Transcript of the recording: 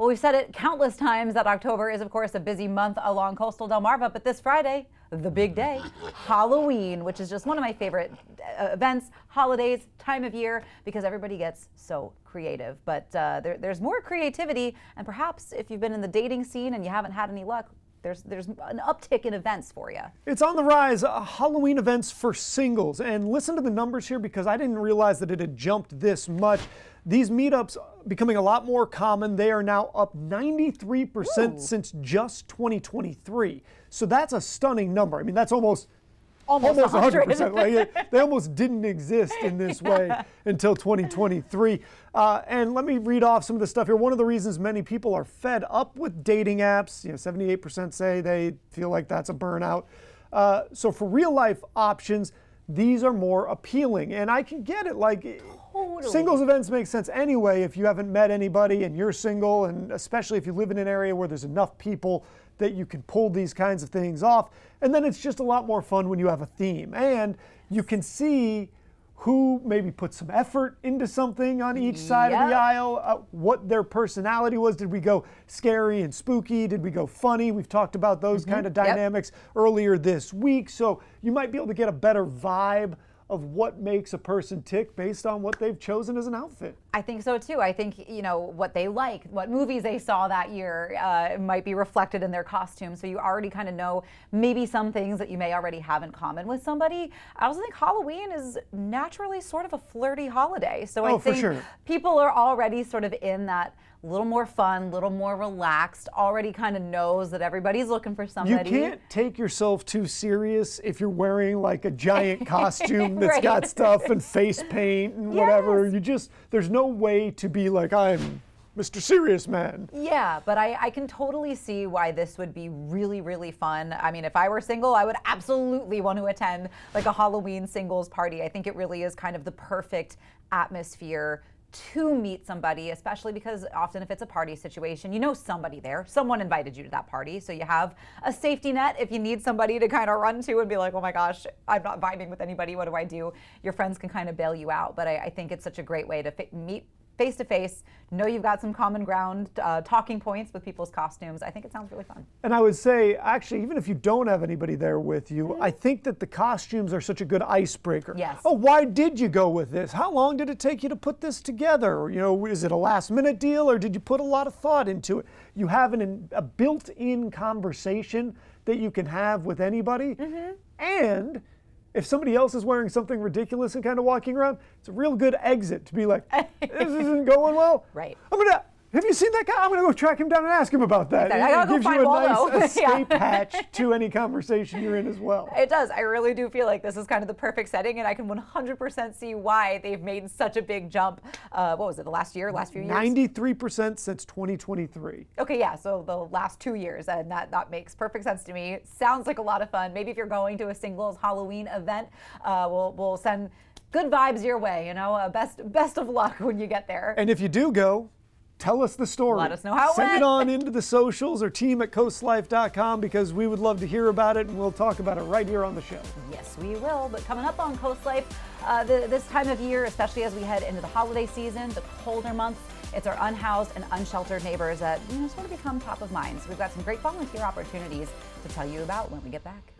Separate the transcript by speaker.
Speaker 1: Well, we've said it countless times that October is, of course, a busy month along coastal Delmarva, but this Friday, the big day, Halloween, which is just one of my favorite events, holidays, time of year, because everybody gets so creative. But there's more creativity, and perhaps if you've been in the dating scene and you haven't had any luck, there's an uptick in events for you.
Speaker 2: It's on the rise, Halloween events for singles. And listen to the numbers here, because I didn't realize that it had jumped this much. These meetups becoming a lot more common. They are now up 93% since just 2023. So that's a stunning number. I mean, that's almost 100%. Like, they almost didn't exist in this way until 2023. And let me read off some of the stuff here. One of the reasons many people are fed up with dating apps, 78% say they feel like that's a burnout. So for real life options, these are more appealing. And I can get it. Like, totally. Singles events make sense anyway if you haven't met anybody and you're single, and especially if you live in an area where there's enough people that you can pull these kinds of things off. And then it's just a lot more fun when you have a theme. And you can see who maybe put some effort into something on each side of the aisle, what their personality was. Did we go scary and spooky? Did we go funny? We've talked about those kind of dynamics earlier this week. So you might be able to get a better vibe of what makes a person tick based on what they've chosen as an outfit.
Speaker 1: I think so too. I think, what they like, what movies they saw that year might be reflected in their costume. So you already kind of know maybe some things that you may already have in common with somebody. I also think Halloween is naturally sort of a flirty holiday. So I think people are already sort of in that little more fun, little more relaxed, already kind of knows that everybody's looking for somebody.
Speaker 2: You can't take yourself too serious if you're wearing like a giant costume that's got stuff and face paint and whatever. There's no way to be like, I'm Mr. Serious Man.
Speaker 1: Yeah, but I can totally see why this would be really, really fun. I mean, if I were single, I would absolutely want to attend like a Halloween singles party. I think it really is kind of the perfect atmosphere to meet somebody, especially because often if it's a party situation, you know somebody there, someone invited you to that party, so you have a safety net if you need somebody to kind of run to and be like, oh my gosh, I'm not vibing with anybody, what do I do? Your friends can kind of bail you out, but I think it's such a great way to meet face to face, know you've got some common ground, talking points with people's costumes. I think it sounds really fun.
Speaker 2: And I would say, actually, even if you don't have anybody there with you, I think that the costumes are such a good icebreaker.
Speaker 1: Yes.
Speaker 2: Oh, why did you go with this? How long did it take you to put this together? Is it a last minute deal, or did you put a lot of thought into it? You have a built-in conversation that you can have with anybody. And if somebody else is wearing something ridiculous and kind of walking around, it's a real good exit to be like, this isn't going well.
Speaker 1: Right.
Speaker 2: Have you seen that guy? I'm going to go track him down and ask him about that.
Speaker 1: It gives you a
Speaker 2: nice escape hatch to any conversation you're in as well.
Speaker 1: It does. I really do feel like this is kind of the perfect setting, and I can 100% see why they've made such a big jump. What was it, last few years?
Speaker 2: 93% since 2023.
Speaker 1: Okay, yeah, so the last 2 years, and that makes perfect sense to me. Sounds like a lot of fun. Maybe if you're going to a singles Halloween event, we'll send good vibes your way, best of luck when you get there.
Speaker 2: And if you do go, tell us the story.
Speaker 1: Let us know how it went.
Speaker 2: Send it on into the socials or team@coastlife.com, because we would love to hear about it, and we'll talk about it right here on the show.
Speaker 1: Yes, we will. But coming up on Coast Life, this time of year, especially as we head into the holiday season, the colder months, it's our unhoused and unsheltered neighbors that sort of become top of mind. So we've got some great volunteer opportunities to tell you about when we get back.